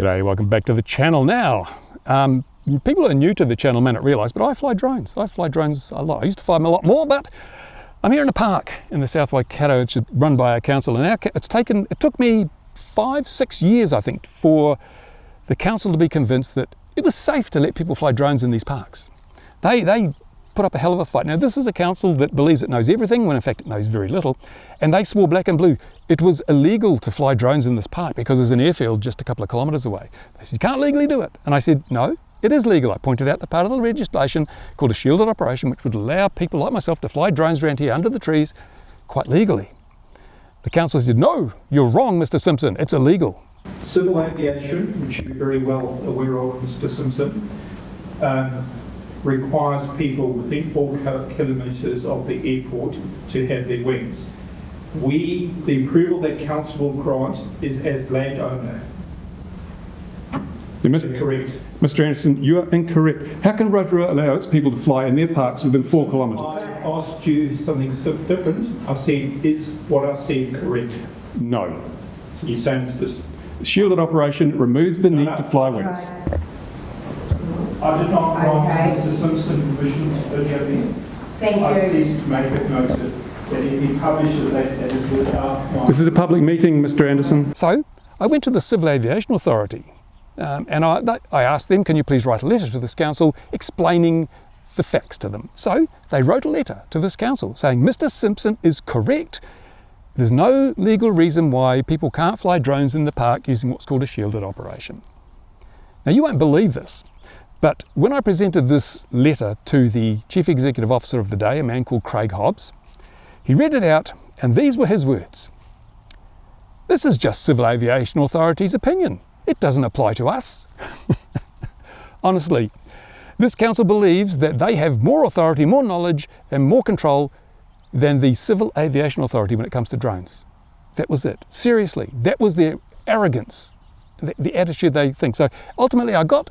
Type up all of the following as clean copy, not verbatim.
G'day, welcome back to the channel now. People who are new to the channel may not realise, but I fly drones. I fly drones a lot. I used to fly them a lot more, but I'm here in a park in the South Waikato, which is run by our council, and it took me 5-6 years, I think, for the council to be convinced that it was safe to let people fly drones in these parks. They put up a hell of a fight. Now, this is a council that believes it knows everything, when in fact it knows very little, and they swore black and blue it was illegal to fly drones in this park because there's an airfield just a couple of kilometres away. They said, you can't legally do it. And I said, no, it is legal. I pointed out the part of the legislation called a shielded operation, which would allow people like myself to fly drones around here under the trees quite legally. The council said, no, you're wrong, Mr. Simpson, it's illegal. Civil aviation, which you're very well aware of, Mr. Simpson, requires people within 4 kilometres of the airport to have their wings. The approval that council will grant is as landowner. Correct. Mr. Anderson, you are incorrect. How can Rotorua allow its people to fly in their parks within 4 kilometres? I asked you something different. I said, is what I said correct? No. You're saying it's just... Shielded operation removes the need to fly wings. I did not grant Mr. Simpson permission to video me. Thank I you. please make it noted that if he publishes that is without my... This is a public meeting, Mr. Anderson. So I went to the Civil Aviation Authority and I asked them, can you please write a letter to this council explaining the facts to them? So they wrote a letter to this council saying, Mr. Simpson is correct. There's no legal reason why people can't fly drones in the park using what's called a shielded operation. Now, you won't believe this, but when I presented this letter to the Chief Executive Officer of the day, a man called Craig Hobbs, he read it out, and these were his words. This is just Civil Aviation Authority's opinion. It doesn't apply to us. Honestly, this council believes that they have more authority, more knowledge, and more control than the Civil Aviation Authority when it comes to drones. That was it. Seriously, that was their arrogance, the attitude they think. So ultimately I got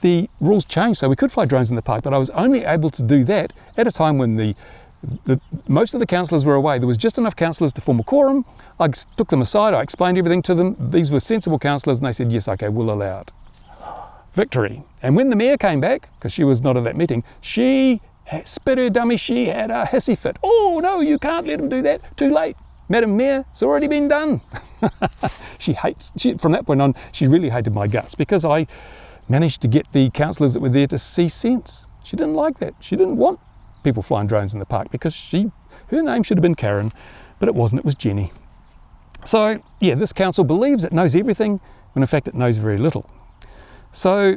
the rules changed so we could fly drones in the park, but I was only able to do that at a time when most of the councillors were away. There was just enough councillors to form a quorum. I took them aside, I explained everything to them. These were sensible councillors and they said, yes, okay, we'll allow it. Victory. And when the mayor came back, because she was not at that meeting, she spit her dummy, she had a hissy fit. Oh no, you can't let them do that, too late. Madam Mayor, it's already been done. From that point on, she really hated my guts because I managed to get the councillors that were there to see sense. She didn't like that. She didn't want people flying drones in the park because her name should have been Karen, but it wasn't, it was Jenny. So yeah, this council believes it knows everything when in fact it knows very little. So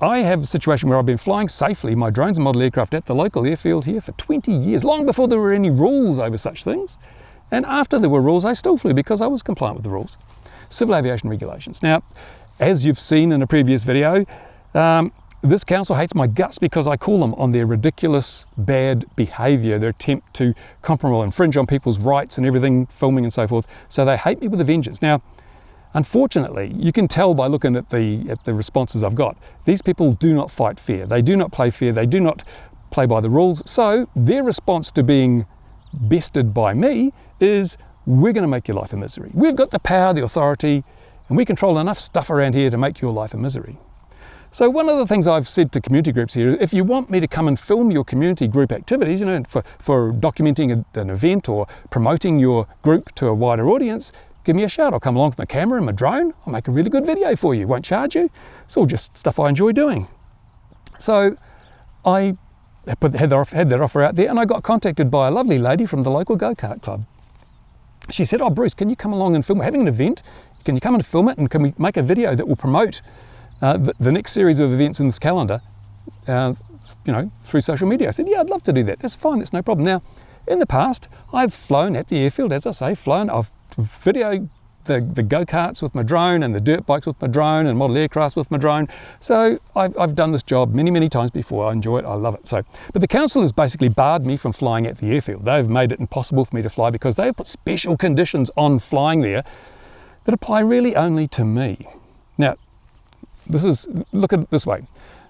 I have a situation where I've been flying safely my drones and model aircraft at the local airfield here for 20 years, long before there were any rules over such things. And after there were rules, I still flew because I was compliant with the rules. Civil aviation regulations. Now, as you've seen in a previous video, this council hates my guts because I call them on their ridiculous bad behaviour, their attempt to compromise, infringe on people's rights and everything, filming and so forth. So they hate me with a vengeance. Now, unfortunately, you can tell by looking at the responses I've got, these people do not fight fair. They do not play fair. They do not play by the rules. So their response to being bested by me is, we're going to make your life a misery. We've got the power, the authority, and we control enough stuff around here to make your life a misery. So one of the things I've said to community groups here, if you want me to come and film your community group activities, for documenting an event or promoting your group to a wider audience, give me a shout. I'll come along with my camera and my drone. I'll make a really good video for you. Won't charge you. It's all just stuff I enjoy doing. So I had that offer out there, and I got contacted by a lovely lady from the local go-kart club. She said, oh, Bruce, can you come along and film? We're having an event. Can you come and film it, and can we make a video that will promote the next series of events in this calendar, through social media? I said, yeah, I'd love to do that. That's fine, that's no problem. Now, in the past, I've flown at the airfield, as I say, I've videoed the go-karts with my drone and the dirt bikes with my drone and model aircrafts with my drone. So I've done this job many, many times before. I enjoy it, I love it. But the council has basically barred me from flying at the airfield. They've made it impossible for me to fly because they've put special conditions on flying there that apply really only to me. Now, look at it this way.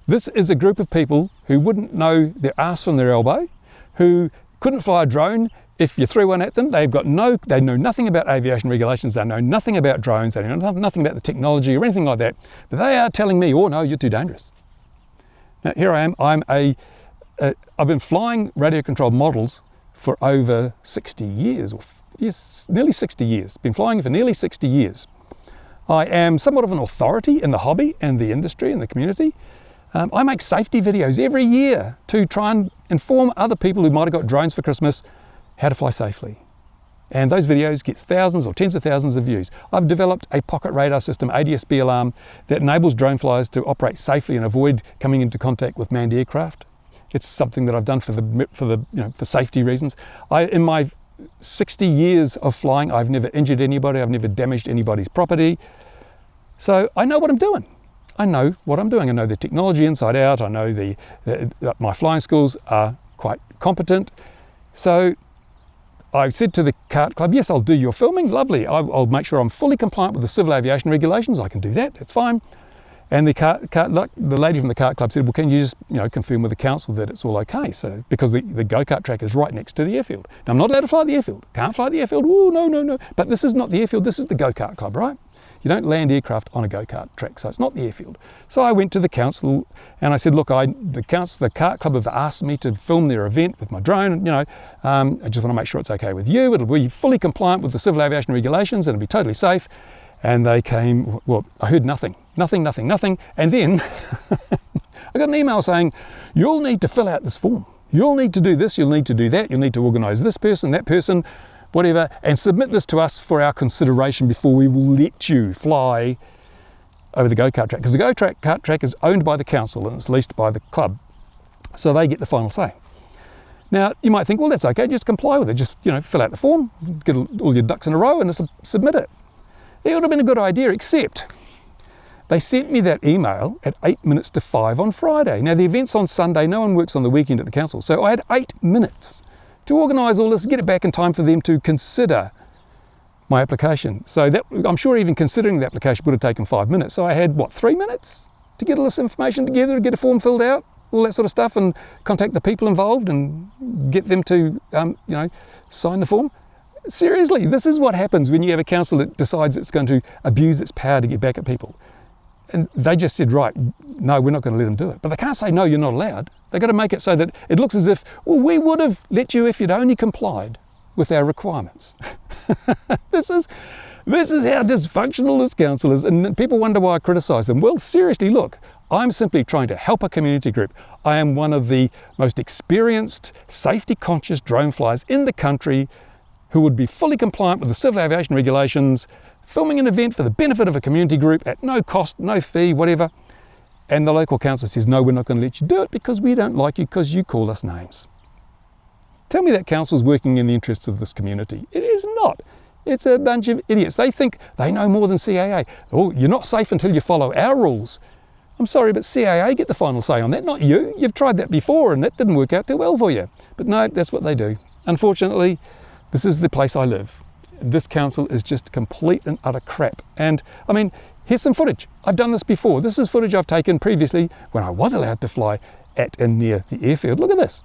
This is a group of people who wouldn't know their arse from their elbow, who couldn't fly a drone if you threw one at them, they know nothing about aviation regulations, they know nothing about drones, they know nothing about the technology or anything like that, but they are telling me, oh no, you're too dangerous. Now here I am, I've been flying radio controlled models for over 60 years, nearly 60 years, been flying for nearly 60 years. I am somewhat of an authority in the hobby and the industry and the community. I make safety videos every year to try and inform other people who might have got drones for Christmas how to fly safely. And those videos get thousands or tens of thousands of views. I've developed a pocket radar system, ADS-B alarm, that enables drone flyers to operate safely and avoid coming into contact with manned aircraft. It's something that I've done for safety reasons. In my 60 years of flying, I've never injured anybody, I've never damaged anybody's property. So I know what I'm doing. I know what I'm doing. I know the technology inside out. I know my flying skills are quite competent. So I said to the Kart Club, yes, I'll do your filming, lovely. I'll make sure I'm fully compliant with the civil aviation regulations. I can do that, that's fine. And the lady from the Kart Club said, well, can you just confirm with the council that it's all okay? So because the go-kart track is right next to the airfield. Now I'm not allowed to fly the airfield. Can't fly the airfield. Oh no. But this is not the airfield. This is the go-kart club, right? You don't land aircraft on a go-kart track, so it's not the airfield. So I went to the council and I said, look, the Kart Club have asked me to film their event with my drone. I just want to make sure it's okay with you. It'll be fully compliant with the civil aviation regulations and it'll be totally safe. And they came, well, I heard nothing. And then I got an email saying, you'll need to fill out this form. You'll need to do this, you'll need to do that, you'll need to organise this person, that person, whatever, and submit this to us for our consideration before we will let you fly over the go-kart track. Because the go-kart track is owned by the council and it's leased by the club. So they get the final say. Now, you might think, well, that's okay, just comply with it. Just, fill out the form, get all your ducks in a row and submit it. It would have been a good idea, except they sent me that email at 8 minutes to 5 on Friday. Now, the event's on Sunday. No one works on the weekend at the council. So I had 8 minutes to organise all this, get it back in time for them to consider my application. So I'm sure even considering the application would have taken 5 minutes. So I had, 3 minutes to get all this information together, get a form filled out, all that sort of stuff, and contact the people involved and get them to, sign the form. Seriously, this is what happens when you have a council that decides it's going to abuse its power to get back at people. And they just said, right, no, we're not going to let them do it. But they can't say, no, you're not allowed. They've got to make it so that it looks as if, well, we would have let you if you'd only complied with our requirements. This is how dysfunctional this council is. And people wonder why I criticise them. Well, seriously, look, I'm simply trying to help a community group. I am one of the most experienced, safety-conscious drone flyers in the country who would be fully compliant with the civil aviation regulations, filming an event for the benefit of a community group at no cost, no fee, whatever. And the local council says, no, we're not going to let you do it because we don't like you because you call us names. Tell me that council's working in the interests of this community. It is not. It's a bunch of idiots. They think they know more than CAA. Oh, you're not safe until you follow our rules. I'm sorry, but CAA get the final say on that, not you. You've tried that before and that didn't work out too well for you. But no, that's what they do. Unfortunately, this is the place I live. This council is just complete and utter crap. And I mean, here's some footage. I've done this before. This is footage I've taken previously when I was allowed to fly at and near the airfield. Look at this.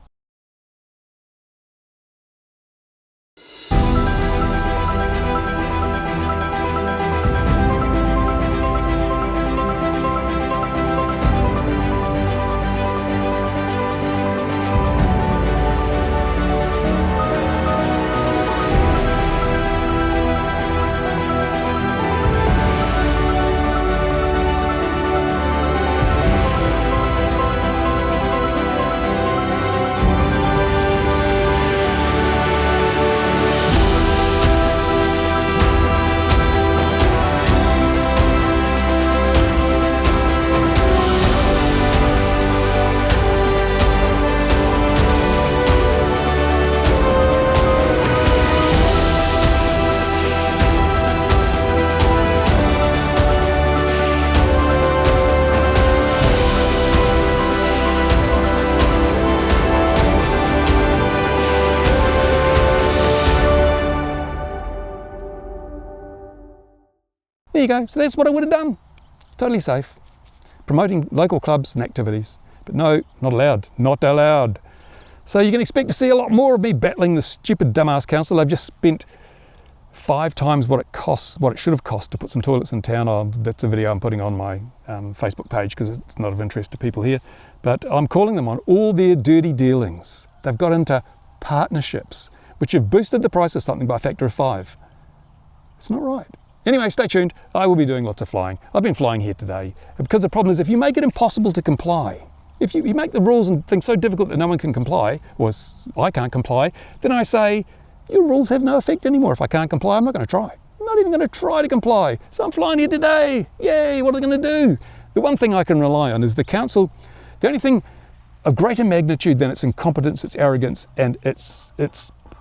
There you go. So that's what I would have done. Totally safe. Promoting local clubs and activities. But no, not allowed. Not allowed. So you can expect to see a lot more of me battling the stupid dumbass council. I've just spent 5 times what it should have cost to put some toilets in town. That's a video I'm putting on my Facebook page because it's not of interest to people here. But I'm calling them on all their dirty dealings. They've got into partnerships, which have boosted the price of something by a factor of 5. It's not right. Anyway, stay tuned. I will be doing lots of flying. I've been flying here today because the problem is if you make it impossible to comply, if you make the rules and things so difficult that no one can comply, or I can't comply, then I say, your rules have no effect anymore. If I can't comply, I'm not going to try. I'm not even going to try to comply. So I'm flying here today. Yay, what are they going to do? The one thing I can rely on is the council. The only thing of greater magnitude than its incompetence, its arrogance, and its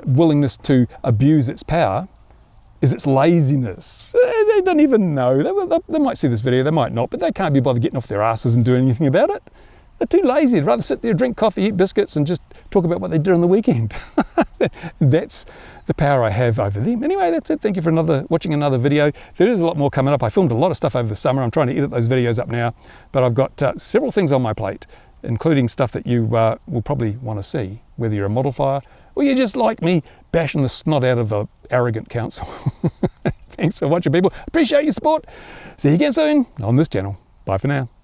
willingness to abuse its power is its laziness. They don't even know. They might see this video, they might not, but they can't be bothered getting off their asses and doing anything about it. They're too lazy. They'd rather sit there, drink coffee, eat biscuits, and just talk about what they did on the weekend. That's the power I have over them. Anyway, that's it. Thank you for watching another video. There is a lot more coming up. I filmed a lot of stuff over the summer. I'm trying to edit those videos up now, but I've got several things on my plate, including stuff that you will probably want to see, whether you're a model flyer or you just like me bashing the snot out of an arrogant council. Thanks for watching, people. Appreciate your support. See you again soon on this channel. Bye for now.